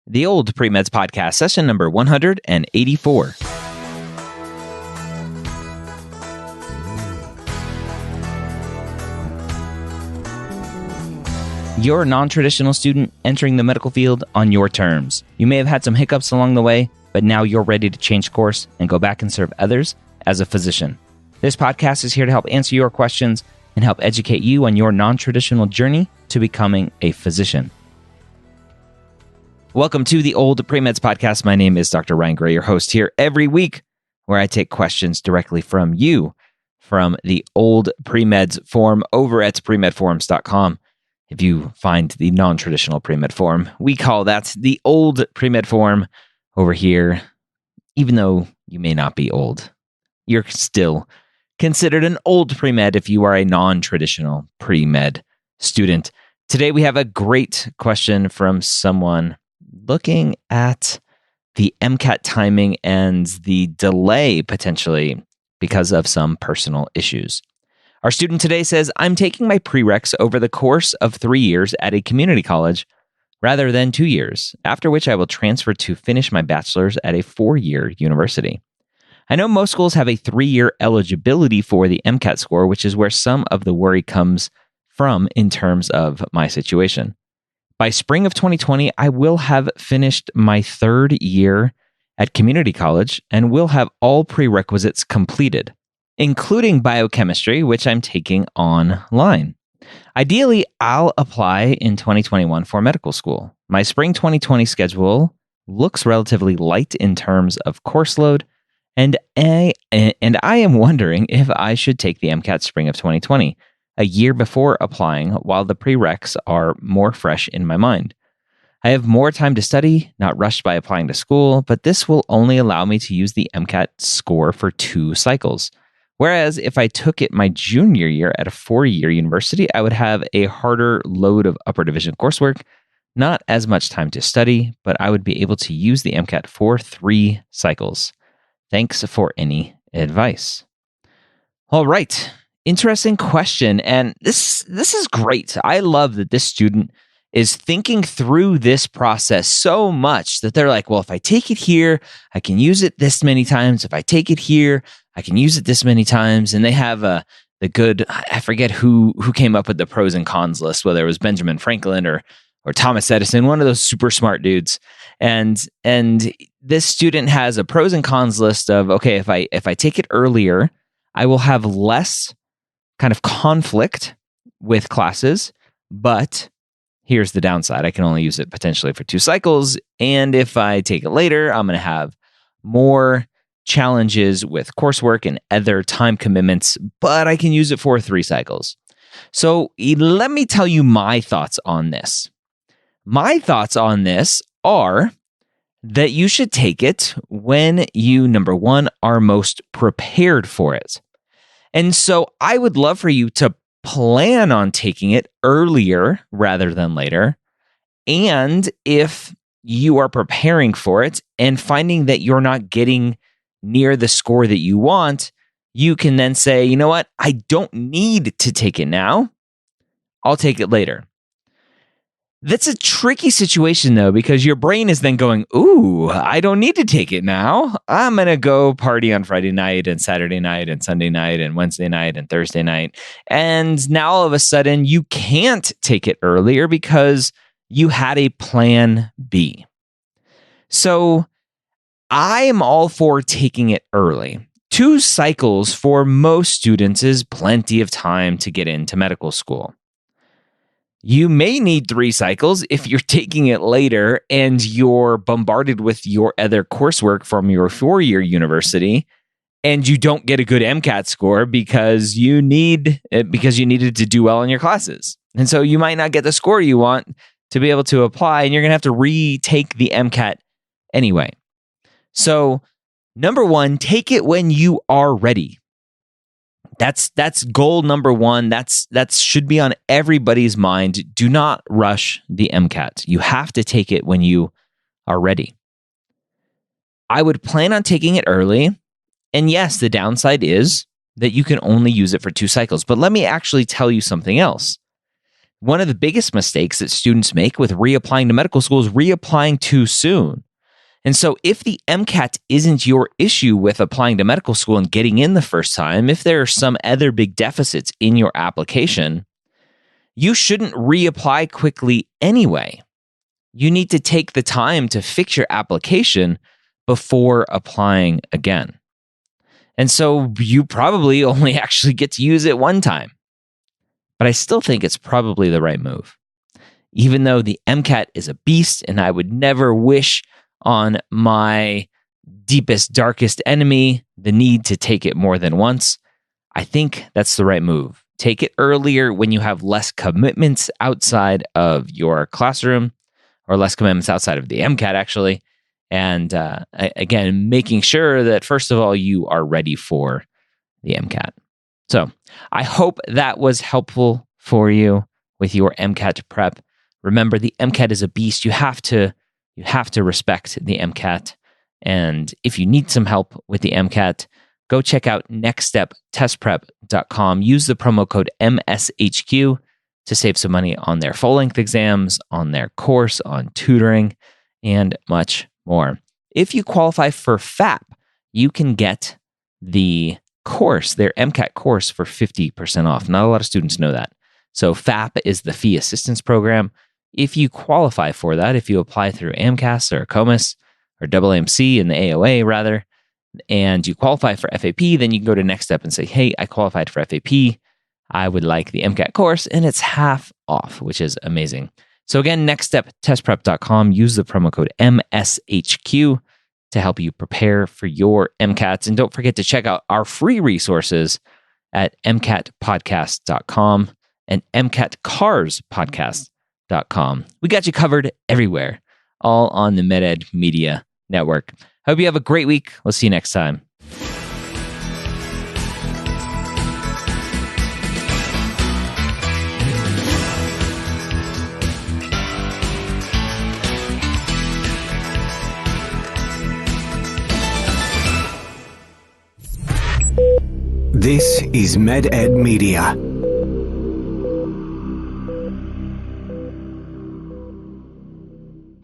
The OldPreMeds podcast, session number 184. You're a non-traditional student entering the medical field on your terms. You may have had some hiccups along the way, but now you're ready to change course and go back and serve others as a physician. This podcast is here to help answer your questions and help educate you on your non-traditional journey to becoming a physician. Welcome to the OldPreMeds podcast. My name is Dr. Ryan Gray, your host here every week, where I take questions directly from you from the OldPreMeds forum over at premedforums.com. If you find the non-traditional pre-med forum, we call that the old pre-med forum over here. Even though you may not be old, you're still considered an old pre-med if you are a non-traditional pre-med student. Today we have a great question from someone looking at the MCAT timing and the delay potentially because of some personal issues. Our student today says, I'm taking my prereqs over the course of 3 years at a community college rather than 2 years, after which I will transfer to finish my bachelor's at a 4-year university. I know most schools have a 3-year eligibility for the MCAT score, which is where some of the worry comes from in terms of my situation. By spring of 2020, I will have finished my 3rd year at community college and will have all prerequisites completed, including biochemistry, which I'm taking online. Ideally, I'll apply in 2021 for medical school. My spring 2020 schedule looks relatively light in terms of course load, and I am wondering if I should take the MCAT spring of 2020, a year before applying, while the prereqs are more fresh in my mind. I have more time to study, not rushed by applying to school, but this will only allow me to use the MCAT score for 2 cycles. Whereas if I took it my junior year at a 4-year university, I would have a harder load of upper division coursework, not as much time to study, but I would be able to use the MCAT for 3 cycles. Thanks for any advice. All right. Interesting question. And this is great. I love that this student is thinking through this process so much that they're like, well, if I take it here, I can use it this many times. If I take it here, I can use it this many times. And they have the good, I forget who came up with the pros and cons list, whether it was Benjamin Franklin or Thomas Edison, one of those super smart dudes. And this student has a pros and cons list of, okay, if I take it earlier, I will have less kind of conflict with classes, but here's the downside. I can only use it potentially for 2 cycles. And if I take it later, I'm going to have more challenges with coursework and other time commitments, but I can use it for 3 cycles. So let me tell you my thoughts on this. My thoughts on this are that you should take it when you, number one, are most prepared for it. And so I would love for you to plan on taking it earlier rather than later. And if you are preparing for it and finding that you're not getting near the score that you want, you can then say, you know what? I don't need to take it now. I'll take it later. That's a tricky situation, though, because your brain is then going, ooh, I don't need to take it now. I'm going to go party on Friday night and Saturday night and Sunday night and Wednesday night and Thursday night. And now all of a sudden you can't take it earlier because you had a plan B. So I am all for taking it early. 2 cycles for most students is plenty of time to get into medical school. You may need 3 cycles if you're taking it later and you're bombarded with your other coursework from your 4-year university and you don't get a good MCAT score because you needed to do well in your classes. And so you might not get the score you want to be able to apply, and you're going to have to retake the MCAT anyway. So, number 1, take it when you are ready. That's goal number 1. That should be on everybody's mind. Do not rush the MCAT. You have to take it when you are ready. I would plan on taking it early. And yes, the downside is that you can only use it for 2 cycles. But let me actually tell you something else. one of the biggest mistakes that students make with reapplying to medical school is reapplying too soon. And so if the MCAT isn't your issue with applying to medical school and getting in the first time, if there are some other big deficits in your application, you shouldn't reapply quickly anyway. You need to take the time to fix your application before applying again. And so you probably only actually get to use it one time. But I still think it's probably the right move. Even though the MCAT is a beast and I would never wish on my deepest, darkest enemy the need to take it more than once, I think that's the right move. Take it earlier when you have less commitments outside of your classroom, or less commitments outside of the MCAT, actually. And again, making sure that, first of all, you are ready for the MCAT. So I hope that was helpful for you with your MCAT prep. Remember, the MCAT is a beast. You have to respect the MCAT. And if you need some help with the MCAT, go check out nextsteptestprep.com. Use the promo code MSHQ to save some money on their full-length exams, on their course, on tutoring, and much more. If you qualify for FAP, you can get the course, their MCAT course, for 50% off. Not a lot of students know that. So FAP is the fee assistance program. If you qualify for that, if you apply through AMCAS or COMAS or AAMC in the AOA rather, and you qualify for FAP, then you can go to Next Step and say, hey, I qualified for FAP. I would like the MCAT course, and it's half off, which is amazing. So again, nextsteptestprep.com. Use the promo code MSHQ to help you prepare for your MCATs. And don't forget to check out our free resources at MCATpodcast.com and MCATcarspodcast.com. We got you covered everywhere, all on the MedEd Media Network. Hope you have a great week. We'll see you next time. This is MedEd Media.